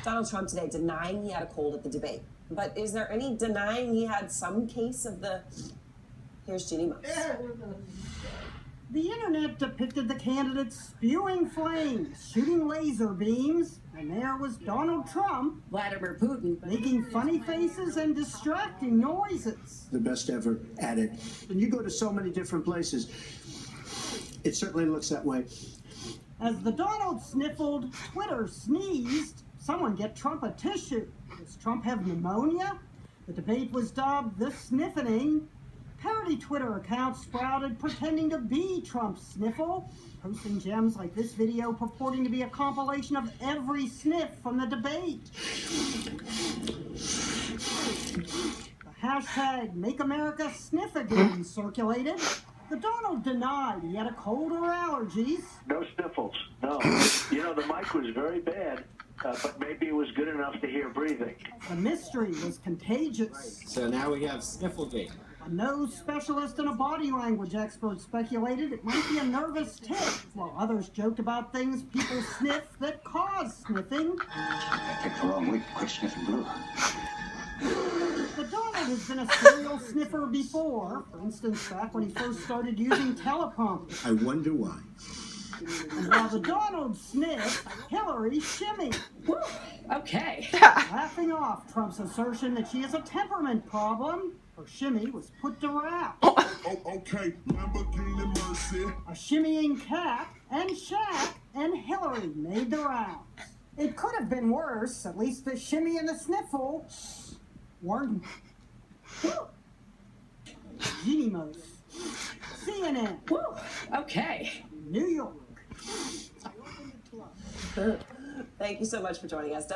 Donald Trump today denying he had a cold at the debate. But is there any denying he had some case of the... Here's Jeannie Moss. The internet depicted the candidates spewing flames, shooting laser beams, and there was Donald Trump, Vladimir Putin, making funny faces and distracting noises. The best ever at it. And you go to so many different places, it certainly looks that way. As the Donald sniffled, Twitter sneezed. Someone get Trump a tissue. Does Trump have pneumonia? The debate was dubbed the sniffling. Parody Twitter accounts sprouted pretending to be Trump's sniffle, posting gems like this video purporting to be a compilation of every sniff from the debate. The hashtag Make America Sniff Again circulated. The Donald denied he had a cold or allergies. No sniffles, no. You know, the mic was very bad, but maybe it was good enough to hear breathing. The mystery was contagious. So now we have Snifflegate. A nose specialist and a body language expert speculated it might be a nervous tic, while others joked about things people sniff that cause sniffing. I picked the wrong week. Quit sniffing glue. The Donald has been a serial sniffer before, for instance, back when he first started using teleprompters. I wonder why. And while the Donald sniffed, Hillary shimmied. Whew, okay. Laughing off Trump's assertion that she has a temperament problem, her shimmy was put to rap. Okay, Lamborghini Mercy. A shimmying cat and Shaq and Hillary made the rounds. It could have been worse, at least the shimmy and the sniffle weren't. Jeannie Moss, CNN, Whew, okay. New York. Thank you so much for joining us.